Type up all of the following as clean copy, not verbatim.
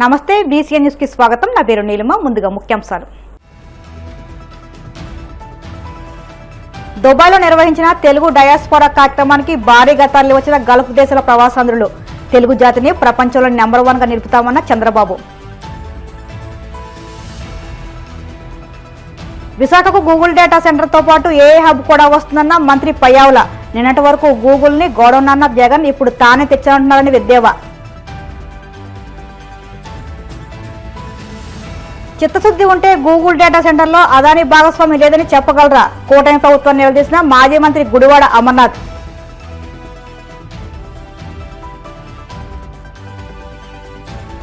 నమస్తే BCN news కి స్వాగతం. నా పేరు నీలిమ. ముందుగా ముఖ్యాంశాలు. దుబాయ్లో నిర్వహించిన తెలుగు డయాస్పోరా కార్యక్రమానికి భారీగా తరలివచ్చిన గల్ఫ్ దేశాల ప్రవాసాంధ్రులు. తెలుగు జాతిని ప్రపంచంలో నెంబర్ 1 గా నిలుపుతామన్న చంద్రబాబు. విశాఖకు గూగుల్ డేటా సెంటర్తో పాటు ఏఐ హబ్ కూడా వస్తుందన్న మంత్రి పయ్యావుల. నిన్నటి వరకు గూగుల్ ని గోడౌన్ అన్న జగన్ ఇప్పుడు తానే తెచ్చానంటున్నారని ఎద్దేవా. చిత్తశుద్ధి ఉంటే గూగుల్ డేటా సెంటర్లో అదానీ భాగస్వామి లేదని చెప్పగలరా? కూటమి ప్రభుత్వాన్ని నిలదీసిన మాజీ మంత్రి గుడివాడ అమర్నాథ్.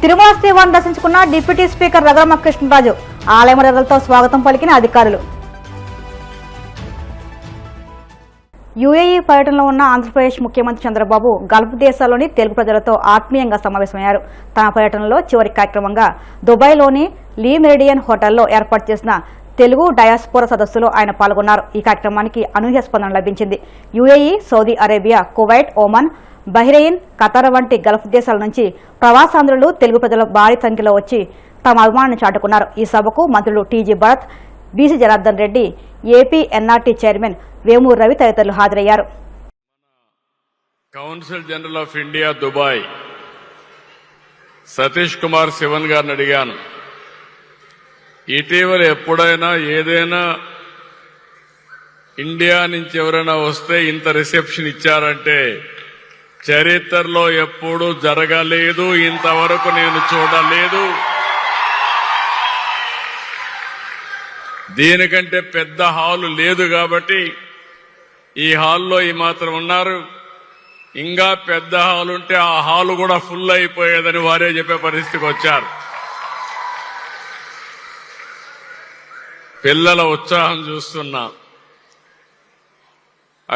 తిరుమల శ్రీవారిని దర్శించుకున్న డిప్యూటీ స్పీకర్ రఘురామకృష్ణరాజు. ఆలయ మర్యాదలతో స్వాగతం పలికిన అధికారులు. యుఏఈ పర్యటనలో ఉన్న ఆంధ్రప్రదేశ్ ముఖ్యమంత్రి చంద్రబాబు గల్ఫ్ దేశాల్లోని తెలుగు ప్రజలతో ఆత్మీయంగా సమావేశమయ్యారు. తన పర్యటనలో చివరి కార్యక్రమంగా దుబాయ్లోని లీ మెరిడియన్ హోటల్లో ఏర్పాటు చేసిన తెలుగు డయాస్పోరా సదస్సులో ఆయన పాల్గొన్నారు. ఈ కార్యక్రమానికి అనూహ్య స్పందన లభించింది. UAE, Saudi Arabia, Kuwait, Oman, Bahrain, Qatar వంటి గల్ఫ్ దేశాల నుంచి ప్రవాసాంధ్రులు తెలుగు ప్రజలు భారీ సంఖ్యలో వచ్చి తమ అభిమానాన్ని చాటుకున్నారు. ఈ సభకు మంత్రులు TG Bharat, BC Janardhan Reddy, AP NRT chairman Vemuru Ravi తదితరులు హాజరయ్యారు. Council general of India Dubai Satish Kumar Sivan గారిని అడిగాను, ఇటీవల ఎప్పుడైనా ఏదైనా ఇండియా నుంచి ఎవరైనా వస్తే ఇంత రిసెప్షన్ ఇచ్చారంటే చరిత్రలో ఎప్పుడూ జరగలేదు, ఇంతవరకు నేను చూడలేదు. దీనికంటే పెద్ద హాలు లేదు కాబట్టి ఈ హాల్లో ఈ మాత్రం ఉన్నారు. ఇంకా పెద్ద హాల్ ఉంటే ఆ హాలు కూడా ఫుల్ అయిపోయేదని వారే చెప్పే పరిస్థితికి వచ్చారు. పిల్లల ఉత్సాహం చూస్తున్నాం,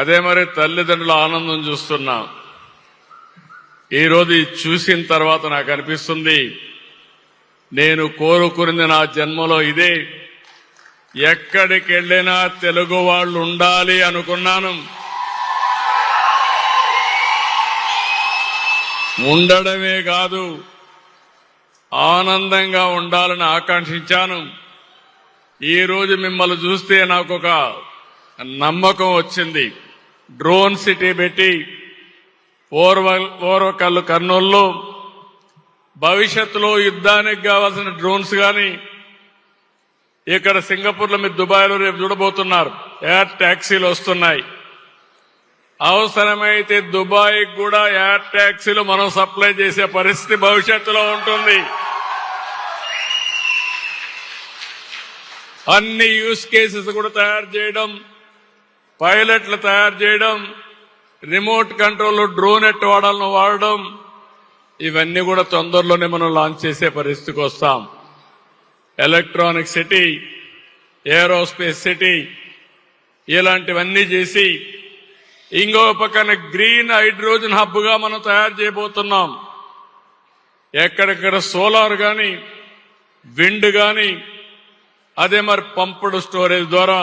అదే మరి తల్లిదండ్రుల ఆనందం చూస్తున్నాం. ఈరోజు చూసిన తర్వాత నాకు అనిపిస్తుంది, నేను కోరుకున్నది నా జన్మలో ఇదే. ఎక్కడికి వెళ్ళినా తెలుగు వాళ్ళు ఉండాలి అనుకున్నాను. ఉండడమే కాదు, ఆనందంగా ఉండాలని ఆకాంక్షించాను. ఈరోజు మిమ్మల్ని చూస్తే నాకు ఒక నమ్మకం వచ్చింది. డ్రోన్ సిటీ పెట్టి ఓర్వకల్లు కర్నూలులో భవిష్యత్తులో యుద్ధానికి కావాల్సిన డ్రోన్స్ కానీ ఇక్కడ సింగపూర్లో మీరు దుబాయ్లో రేపు చూడబోతున్నారు, ఎయిర్ ట్యాక్సీలు వస్తున్నాయి. అవసరమైతే దుబాయ్కి కూడా ఎయిర్ ట్యాక్సీలు మనం సప్లై చేసే పరిస్థితి భవిష్యత్తులో ఉంటుంది. అన్ని యూజ్ కేసెస్ కూడా తయారు చేయడం, పైలట్లు తయారు చేయడం, రిమోట్ కంట్రోల్ డ్రోన్ ఎట్టు వాడాలను వాడడం, ఇవన్నీ కూడా తొందరలోనే మనం లాంచ్ చేసే పరిస్థితికి వస్తాం. ఎలక్ట్రానిక్ సిటీ, ఏరోస్పేస్ సిటీ, ఇలాంటివన్నీ చేసి ఇంకో పక్కన గ్రీన్ హైడ్రోజన్ హబ్ గా మనం తయారు చేయబోతున్నాం. ఎక్కడెక్కడ సోలార్ గాని, విండ్ గాని, అదే మరి పంప్డ్ స్టోరేజ్ ద్వారా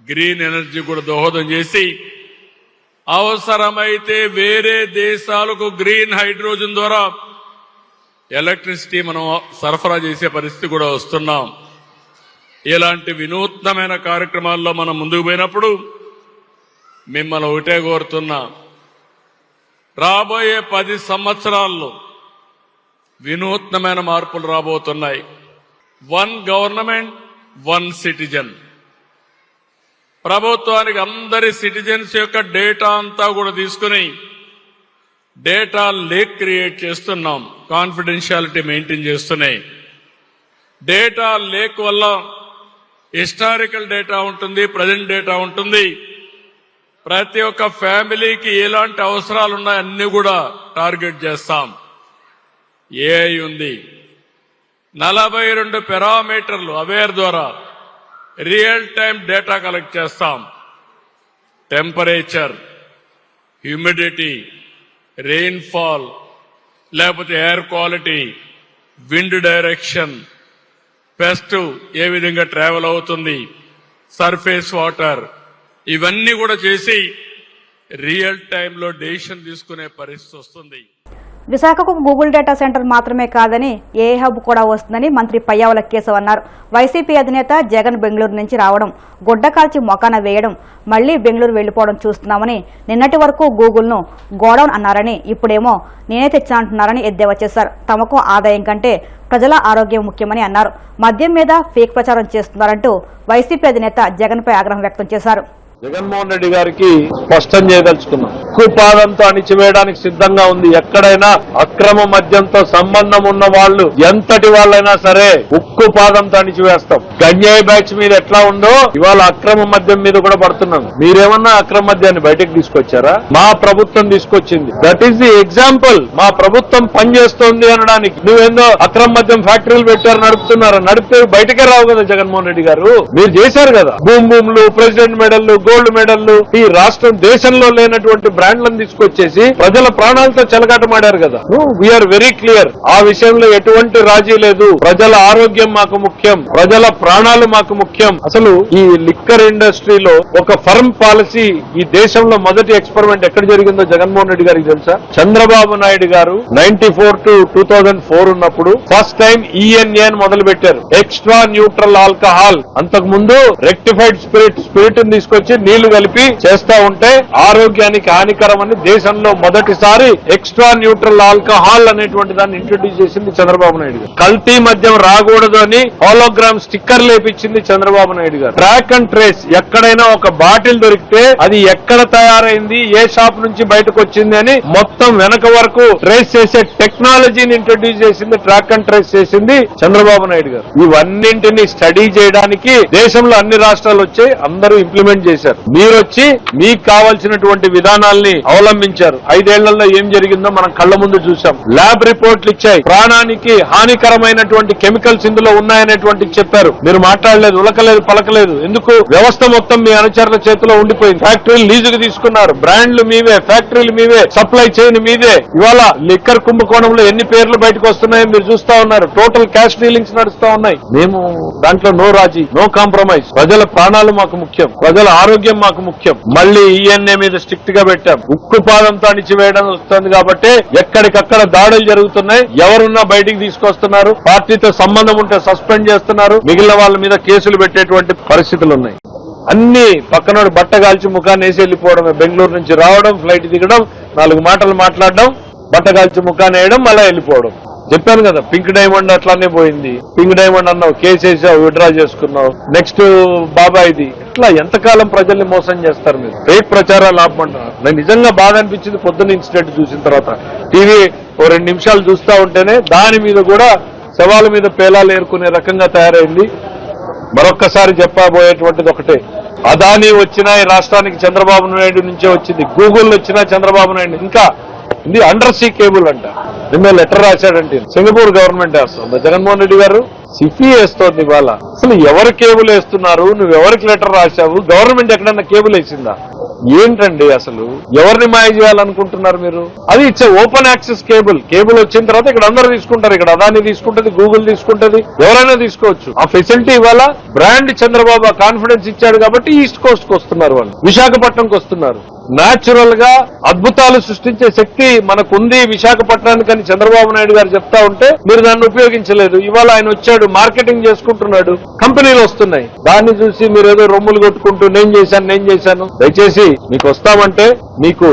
గ్రీన్ ఎనర్జీ కూడా దోహదం చేసి అవసరమైతే వేరే దేశాలకు గ్రీన్ హైడ్రోజన్ ద్వారా ఎలక్ట్రిసిటీ మనం సరఫరా చేసే పరిస్థితి కూడా వస్తున్నాం. ఇలాంటి వినూత్నమైన కార్యక్రమాల్లో మనం ముందుకు పోయినప్పుడు మిమ్మల్ని ఒకటే కోరుతున్నా, రాబోయే 10 సంవత్సరాల్లో వినూత్నమైన మార్పులు రాబోతున్నాయి. 1 గవర్నమెంట్ 1 సిటిజన్. ప్రభుత్వానికి అందరి సిటిజన్స్ యొక్క డేటా అంతా కూడా తీసుకుని డేటా లేక్ క్రియేట్ చేస్తున్నాం. కాన్ఫిడెన్షియాలిటీ మెయింటైన్ చేస్తున్నాయి. డేటా లేక్ వల్ల హిస్టారికల్ డేటా ఉంటుంది, ప్రజెంట్ డేటా ఉంటుంది. ప్రతి ఒక్క ఫ్యామిలీకి ఎలాంటి అవసరాలు ఉన్నాయో అన్ని కూడా టార్గెట్ చేస్తాం. ఏఐ ఉంది. 42 పారామీటర్లు అవేర్ ద్వారా రియల్ టైం డేటా కలెక్ట్ చేస్తాం. టెంపరేచర్, హ్యూమిడిటీ, రెయిన్ఫాల్, లేకపోతే air quality, wind direction, pest ఏ విధంగా ట్రావెల్ అవుతుంది, సర్ఫేస్ వాటర్, ఇవన్నీ కూడా చేసి రియల్ టైంలో డెసిషన్ తీసుకునే పరిస్థితి వస్తుంది. విశాఖకు గూగుల్ డేటా సెంటర్ మాత్రమే కాదని ఏ హబ్ కూడా వస్తుందని మంత్రి పయ్యావుల కేశవ్ అన్నారు. వైసీపీ అధినేత జగన్ బెంగళూరు నుంచి రావడం, గుడ్డ కాల్చి మొకాన వేయడం, మళ్లీ బెంగళూరు వెళ్లిపోవడం చూస్తున్నామని, నిన్నటి వరకు గూగుల్ను గోడౌన్ అన్నారని ఇప్పుడేమో నేనే తెచ్చానంటున్నారని ఎద్దేవా చేశారు. తమకు ఆదాయం కంటే ప్రజల ఆరోగ్యం ముఖ్యమని అన్నారు. మద్యం మీద ఫేక్ ప్రచారం చేస్తున్నారంటూ వైసీపీ అధినేత జగన్పై ఆగ్రహం వ్యక్తం చేశారు. జగన్మోహన్ రెడ్డి గారికి స్పష్టం చేయదలుచుకున్నాం. ఉక్కుపాదంతో అణిచివేయడానికి సిద్ధంగా ఉంది. ఎక్కడైనా అక్రమ మద్యంతో సంబంధం ఉన్న వాళ్ళు ఎంతటి వాళ్ళైనా సరే ఉక్కుపాదంతో అణిచివేస్తాం. గంజాయి బ్యాచ్ మీద ఎట్లా ఉందో ఇవాళ అక్రమ మద్యం మీద కూడా పడుతున్నాం. మీరేమన్నా అక్రమ మద్యాన్ని బయటకు తీసుకొచ్చారా? మా ప్రభుత్వం తీసుకొచ్చింది. That is the example. మా ప్రభుత్వం పనిచేస్తోంది అనడానికి. నువ్వేందో అక్రమ మద్యం ఫ్యాక్టరీలు పెట్టారు, నడుపుతున్నారు. నడిపే బయటకే రావు కదా జగన్మోహన్ రెడ్డి గారు. మీరు చేశారు కదా, భూములు, ప్రెసిడెంట్ మెడల్లు, గోల్డ్ మెడల్లు, ఈ రాష్ట్రం దేశంలో లేనటువంటి బ్రాండ్లను తీసుకొచ్చేసి ప్రజల ప్రాణాలతో చెలగాటమాడారు కదా. We're very clear. ఆ విషయంలో ఎటువంటి రాజీ లేదు. ప్రజల ఆరోగ్యం మాకు ముఖ్యం, ప్రజల ప్రాణాలు మాకు ముఖ్యం. అసలు ఈ లిక్కర్ ఇండస్ట్రీలో ఒక ఫర్మ్ పాలసీ ఈ దేశంలో మొదటి ఎక్స్పెరిమెంట్ ఎక్కడ జరిగిందో జగన్మోహన్ రెడ్డి గారికి తెలుసా? చంద్రబాబు నాయుడు గారు 94 to 2004 ఉన్నప్పుడు ఫస్ట్ టైం ఈఎన్ఏ మొదలు పెట్టారు. Extra neutral alcohol. అంతకు ముందు రెక్టిఫైడ్ స్పిరిట్ తీసుకొచ్చి నీళ్లు కలిపి చేస్తా ఉంటే ఆరోగ్యానికి హానికరమని దేశంలో మొదటిసారి ఎక్స్ట్రా న్యూట్రల్ ఆల్కహాల్ అనేటువంటి దాన్ని ఇంట్రొడ్యూస్ చేసింది చంద్రబాబు నాయుడు గారు. కల్తీ మద్యం రాకూడదు అని హోలోగ్రామ్ స్టిక్కర్ లేపించింది చంద్రబాబు నాయుడు గారు. Track and trace. ఎక్కడైనా ఒక బాటిల్ దొరికితే అది ఎక్కడ తయారైంది, ఏ షాప్ నుంచి బయటకు వచ్చింది అని మొత్తం వెనక వరకు ట్రేస్ చేసే టెక్నాలజీని ఇంట్రొడ్యూస్ చేసింది, ట్రాక్ అండ్ ట్రేస్ చేసింది చంద్రబాబు నాయుడు గారు. ఇవన్నింటినీ స్టడీ చేయడానికి దేశంలో అన్ని రాష్ట్రాలు వచ్చి అందరూ ఇంప్లిమెంట్ చేశారు. మీరొచ్చి మీకు కావాల్సినటువంటి విధానాల్ని అవలంబించారు. 5 ఏళ్లలో ఏం జరిగిందో మనం కళ్ల ముందు చూసాం. ల్యాబ్ రిపోర్ట్లు ఇచ్చాయి. ప్రాణానికి హానికరమైనటువంటి కెమికల్స్ ఇందులో ఉన్నాయనేటువంటి చెప్పారు. మీరు మాట్లాడలేదు, ఉలకలేదు, పలకలేదు. ఎందుకు? వ్యవస్థ మొత్తం మీ అనుచరుల చేతిలో ఉండిపోయింది. ఫ్యాక్టరీలు లీజుకు తీసుకున్నారు. బ్రాండ్లు మీవే, ఫ్యాక్టరీలు మీవే, సప్లై చైన్ మీదే. ఇవాళ లిక్కర్ కుంభకోణంలో ఎన్ని పేర్లు బయటకు వస్తున్నాయో మీరు చూస్తా ఉన్నారు. టోటల్ క్యాష్ డీలింగ్స్ నడుస్తా ఉన్నాయి. మేము దాంట్లో నో రాజీ, నో కాంప్రమైజ్. ప్రజల ప్రాణాలు మాకు ముఖ్యం, ప్రజల ఆరోగ్యం మాకు ముఖ్యం. మళ్ళీ ఈఎన్ఏ మీద స్ట్రిక్ట్ గా పెట్టాం. ఉక్కుపాదంతో అణిచివేయడం వస్తుంది కాబట్టి ఎక్కడికక్కడ దాడులు జరుగుతున్నాయి. ఎవరున్నా బయటికి తీసుకొస్తున్నారు. పార్టీతో సంబంధం ఉంటే సస్పెండ్ చేస్తున్నారు. మిగిలిన వాళ్ళ మీద కేసులు పెట్టేటువంటి పరిస్థితులు ఉన్నాయి. అన్ని పక్కనోడు బట్టగాల్చి ముఖాన్ని వేసి వెళ్ళిపోవడమే. బెంగళూరు నుంచి రావడం, ఫ్లైట్ దిగడం, 4 మాటలు మాట్లాడడం, బట్టగాల్చి ముఖాన్ని వేయడం, మళ్ళా వెళ్ళిపోవడం. చెప్పాను కదా, పింక్ డైమండ్ అట్లానే పోయింది. పింక్ డైమండ్ అన్నావు, కేసు వేసావు, విత్డ్రా చేసుకున్నావు. నెక్స్ట్ బాబాయిది. ఇట్లా ఎంతకాలం ప్రజల్ని మోసం చేస్తారు మీరు? ఫేక్ ప్రచారాలు ఆపమంటున్నారు. నాకు నిజంగా బాధ అనిపించింది పొద్దున్న ఇన్సిడెంట్ చూసిన తర్వాత. టీవీ ఓ 2 నిమిషాలు చూస్తా ఉంటేనే దాని మీద కూడా శవాల మీద పేలాలు ఏరుకునే రకంగా తయారైంది. మరొక్కసారి చెప్పబోయేటువంటిది ఒకటే, అదానీ వచ్చినా ఈ రాష్ట్రానికి చంద్రబాబు నాయుడు నుంచే వచ్చింది. గూగుల్ వచ్చినా చంద్రబాబు నాయుడు. ఇంకా ఇది అండర్ సీ కేబుల్ అంట. నిన్న లెటర్ రాశాడంటే సింగపూర్ గవర్నమెంట్ వేస్తుంది. జగన్మోహన్ రెడ్డి గారు సిఫీ వేస్తోంది. ఇవాళ అసలు ఎవరు కేబుల్ వేస్తున్నారు? నువ్వెవరికి లెటర్ రాశావు? గవర్నమెంట్ ఎక్కడన్నా కేబుల్ వేసిందా? ఏంటండి అసలు? ఎవరిని మాయ చేయాలనుకుంటున్నారు మీరు? అది it's open access cable. Cable వచ్చిన తర్వాత ఇక్కడ అందరూ తీసుకుంటారు. ఇక్కడ అదాని తీసుకుంటది, గూగుల్ తీసుకుంటది, ఎవరైనా తీసుకోవచ్చు. ఆ ఫెసిలిటీ ఇవాళ బ్రాండ్ చంద్రబాబు కాన్ఫిడెన్స్ ఇచ్చాడు కాబట్టి ఈస్ట్ కోస్ట్ కు వస్తున్నారు, వాళ్ళు విశాఖపట్నంకి వస్తున్నారు. న్యాచురల్ గా అద్భుతాలు సృష్టించే శక్తి మనకుంది విశాఖపట్నానికి అని చంద్రబాబు నాయుడు గారు చెప్తా ఉంటే మీరు దాన్ని ఉపయోగించలేదు. ఇవాళ ఆయన వచ్చాడు, మార్కెటింగ్ చేసుకుంటున్నాడు, కంపెనీలు వస్తున్నాయి. దాన్ని చూసి మీరు ఏదో రొమ్ములు కొట్టుకుంటూ నేను చేశాను. దయచేసి మీకు వస్తామంటే మీకు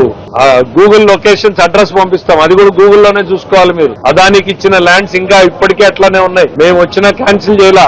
గూగుల్ లొకేషన్స్ అడ్రస్ పంపిస్తాం. అది కూడా గూగుల్లోనే చూసుకోవాలి మీరు. అదానికి ఇచ్చిన ల్యాండ్స్ ఇంకా ఇప్పటికే అట్లానే ఉన్నాయి. మేము వచ్చినా క్యాన్సిల్ చేయాల.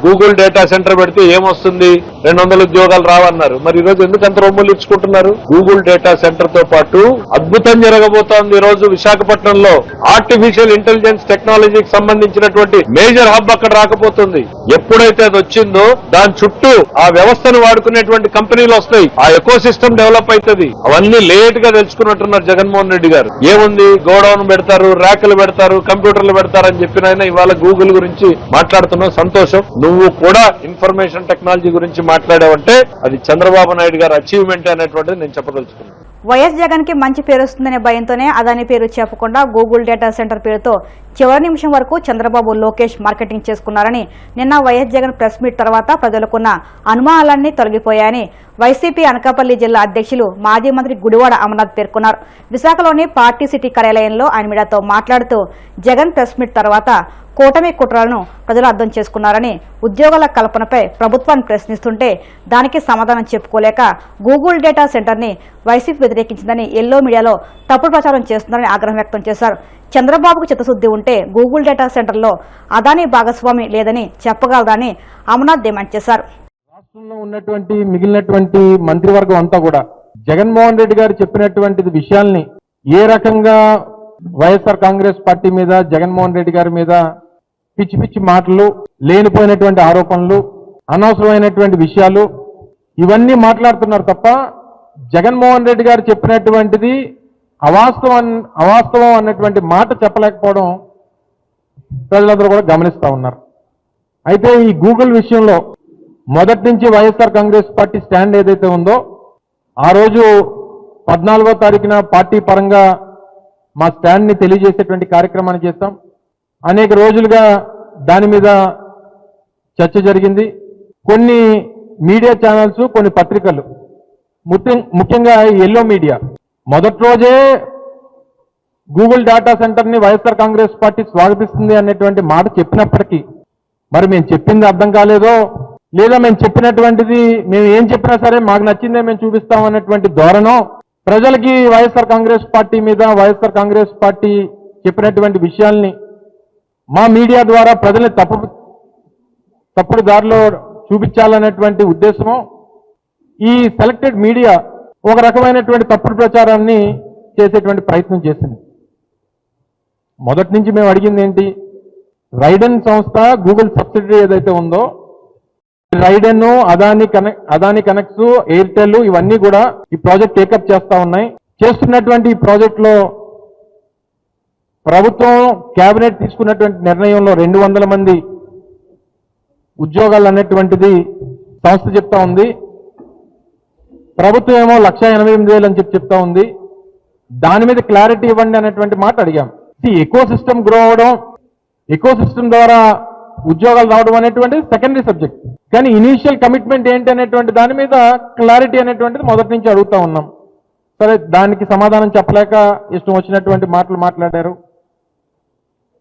గూగుల్ డేటా సెంటర్ పెడితే ఏమొస్తుంది? 200 ఉద్యోగాలు రావన్నారు. మరి ఈ రోజు ఎందుకు అంత రొమ్ములు ఇచ్చుకుంటున్నారు? గూగుల్ డేటా సెంటర్ తో పాటు అద్భుతం జరగబోతోంది. ఈ రోజు విశాఖపట్నంలో ఆర్టిఫిషియల్ ఇంటెలిజెన్స్ టెక్నాలజీకి సంబంధించినటువంటి మేజర్ హబ్ అక్కడ రాకపోతుంది. ఎప్పుడైతే అది వచ్చిందో దాని చుట్టూ ఆ వ్యవస్థను వాడుకునేటువంటి కంపెనీలు వస్తాయి. ఆ ఎకో సిస్టమ్ డెవలప్ అవుతుంది. అవన్నీ లేట్ గా తెలుసుకున్నట్టున్నారు జగన్మోహన్ రెడ్డి గారు. ఏముంది, గోడౌన్ పెడతారు, ర్యాకులు పెడతారు, కంప్యూటర్లు పెడతారని చెప్పిన ఆయన ఇవాళ గూగుల్ గురించి మాట్లాడుతున్నావు. సంతోషం. నువ్వు కూడా ఇన్ఫర్మేషన్ టెక్నాలజీ గురించి మాట్లాడావంటే అది చంద్రబాబు నాయుడు గారు అచీవ్మెంట్ అనేటువంటిది నేను చెప్పదలుచుకున్నాను. వైఎస్ జగన్ కి మంచి పేరు వస్తుందనే భయంతోనే అదాని పేరు చెప్పకుండా గూగుల్ డేటా సెంటర్ పేరుతో చివరి నిమిషం వరకు చంద్రబాబు లోకేష్ మార్కెటింగ్ చేసుకున్నారని, నిన్న వైఎస్ జగన్ ప్రెస్ మీట్ తర్వాత ప్రజలకున్న అనుమానాలన్నీ తొలగిపోయాయని వైసీపీ అనకాపల్లి జిల్లా అధ్యక్షులు మాజీ మంత్రి గుడివాడ అమర్నాథ్ పేర్కొన్నారు. విశాఖలోని పార్టీ సిటీ కార్యాలయంలో ఆయన మీడియాతో మాట్లాడుతూ జగన్ ప్రెస్ మీట్ తర్వాత కూటమి కుట్రలను ప్రజలు అర్థం చేసుకున్నారని, ఉద్యోగాల కల్పనపై ప్రభుత్వాన్ని ప్రశ్నిస్తుంటే దానికి సమాధానం చెప్పుకోలేక గూగుల్ డేటా సెంటర్ని వైసీపీ వ్యతిరేకించిందని, ఎల్లో మీడియాలో తప్పుడు ప్రచారం చేస్తుందని ఆగ్రహం వ్యక్తం చేశారు. చంద్రబాబుకు చిత్తశుద్ధి ఉంటే గూగుల్ డేటా సెంటర్లో అదానీ భాగస్వామి లేదని చెప్పగలదని అమర్నాథ్ డిమాండ్ చేశారు. రాష్ట్రంలో ఉన్నటువంటి మిగిలినటువంటి మంత్రివర్గం అంతా కూడా జగన్మోహన్ రెడ్డి గారు చెప్పినటువంటి విషయాల్ని ఏ రకంగా వైఎస్ఆర్ కాంగ్రెస్ పార్టీ మీద, జగన్మోహన్ రెడ్డి గారి మీద పిచ్చి పిచ్చి మాటలు, లేనిపోయినటువంటి ఆరోపణలు, అనవసరమైనటువంటి విషయాలు ఇవన్నీ మాట్లాడుతున్నారు తప్ప జగన్మోహన్ రెడ్డి గారు చెప్పినటువంటిది అవాస్తవం అన్నటువంటి మాట చెప్పలేకపోవడం ప్రజలందరూ కూడా గమనిస్తూ ఉన్నారు. అయితే ఈ గూగుల్ విషయంలో మొదటి నుంచి వైఎస్ఆర్ కాంగ్రెస్ పార్టీ స్టాండ్ ఏదైతే ఉందో, ఆ రోజు 14వ తారీఖున పార్టీ పరంగా మా స్టాండ్ ని తెలియజేసేటువంటి కార్యక్రమాన్ని చేస్తాం. అనేక రోజులుగా దాని మీద చర్చ జరిగింది. కొన్ని మీడియా ఛానల్స్, కొన్ని పత్రికలు, ముఖ్యంగా ఎల్లో మీడియా మొదటి రోజే గూగుల్ డేటా సెంటర్ ని వైఎస్ఆర్ కాంగ్రెస్ పార్టీ స్వాగతిస్తుంది అనేటువంటి మాట చెప్పినప్పటికీ మరి మేము చెప్పింది అర్థం కాలేదో, లేదా మేము చెప్పినటువంటిది మేము ఏం చెప్పినా సరే మాకు నచ్చిందే మేము చూపిస్తాం అన్నటువంటి ధోరణో, ప్రజలకి వైఎస్ఆర్ కాంగ్రెస్ పార్టీ మీద, వైఎస్ఆర్ కాంగ్రెస్ పార్టీ చెప్పినటువంటి విషయాల్ని మా మీడియా ద్వారా ప్రజల్ని తప్పుడు దారిలో చూపించాలనేటువంటి ఉద్దేశము ఈ సెలెక్టెడ్ మీడియా ఒక రకమైనటువంటి తప్పుడు ప్రచారాన్ని చేసేటువంటి ప్రయత్నం చేసింది. మొదటి నుంచి మేము అడిగింది ఏంటి, రైడెన్ సంస్థ గూగుల్ సబ్సిడరీ ఏదైతే ఉందో, రైడెన్, అదానీ కనెక్ట్స్, ఎయిర్టెల్ ఇవన్నీ కూడా ఈ ప్రాజెక్ట్ టేకప్ చేస్తా ఉన్నాయి. చేస్తున్నటువంటి ఈ ప్రాజెక్ట్ లో ప్రభుత్వం కేబినెట్ తీసుకున్నటువంటి నిర్ణయంలో 200 మంది ఉద్యోగాలు అనేటువంటిది సంస్థ చెప్తా ఉంది. ప్రభుత్వం ఏమో 1,88,000 అని చెప్తా ఉంది. దాని మీద క్లారిటీ ఇవ్వండి అనేటువంటి మాట అడిగాం. ఎకో సిస్టమ్ గ్రో అవడం, ఎకో సిస్టమ్ ద్వారా ఉద్యోగాలు రావడం అనేటువంటిది సెకండరీ సబ్జెక్ట్. కానీ ఇనీషియల్ కమిట్మెంట్ ఏంటి అనేటువంటి దాని మీద క్లారిటీ అనేటువంటిది మొదటి నుంచి అడుగుతా ఉన్నాం. సరే, దానికి సమాధానం చెప్పలేక ఇష్టం వచ్చినటువంటి మాటలు మాట్లాడారు,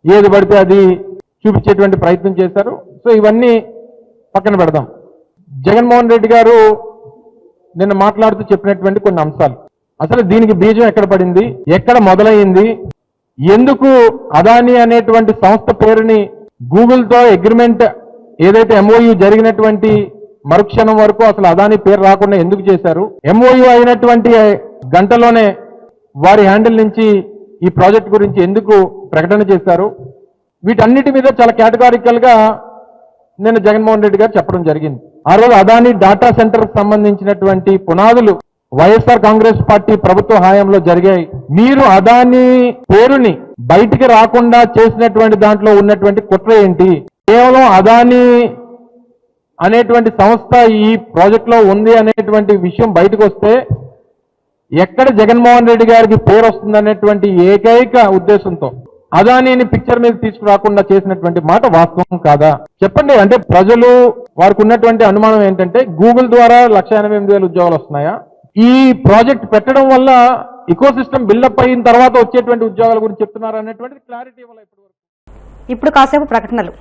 ఏది పడితే అది చూపించేటువంటి ప్రయత్నం చేశారు. సో ఇవన్నీ పక్కన పెడదాం. జగన్మోహన్ రెడ్డి గారు నిన్న మాట్లాడుతూ చెప్పినటువంటి కొన్ని అంశాలు, అసలు దీనికి బీజం ఎక్కడ పడింది, ఎక్కడ మొదలైంది, ఎందుకు అదానీ అనేటువంటి సంస్థ పేరుని గూగుల్తో అగ్రిమెంట్ ఏదైతే ఎంఓయూ జరిగినటువంటి మరుక్షణం వరకు అసలు అదానీ పేరు రాకుండా ఎందుకు చేశారు, ఎంఓయూ అయినటువంటి గంటలోనే వారి హ్యాండిల్ నుంచి ఈ ప్రాజెక్ట్ గురించి ఎందుకు ప్రకటన చేశారు, వీటన్నిటి మీద చాలా కేటగారికల్ గా నిన్న జగన్మోహన్ రెడ్డి గారు చెప్పడం జరిగింది. ఆ రోజు అదానీ డాటా సెంటర్ సంబంధించినటువంటి పునాదులు వైఎస్ఆర్ కాంగ్రెస్ పార్టీ ప్రభుత్వ హయాంలో జరిగాయి. మీరు అదానీ పేరుని బయటికి రాకుండా చేసినటువంటి దాంట్లో ఉన్నటువంటి కుట్ర ఏంటి, కేవలం అదానీ అనేటువంటి సంస్థ ఈ ప్రాజెక్ట్ లో ఉంది అనేటువంటి విషయం బయటకు వస్తే ఎక్కడ జగన్మోహన్ రెడ్డి గారికి పేరు వస్తుందనేటువంటి ఏకైక ఉద్దేశంతో అదానీని పిక్చర్ మీద తీసుకురాకుండా చేసినటువంటి మాట వాస్తవం కాదా చెప్పండి. అంటే ప్రజలు వారికి ఉన్నటువంటి అనుమానం ఏంటంటే గూగుల్ ద్వారా 1,88,000 ఉద్యోగాలు వస్తున్నాయా, ఈ ప్రాజెక్ట్ పెట్టడం వల్ల ఇకో సిస్టమ్ బిల్డప్ అయిన తర్వాత వచ్చేటువంటి ఉద్యోగాల గురించి చెప్తున్నారు అనేటువంటిది క్లారిటీ ఇవ్వాలి. ఇప్పుడు కాసేపు ప్రకటనలు.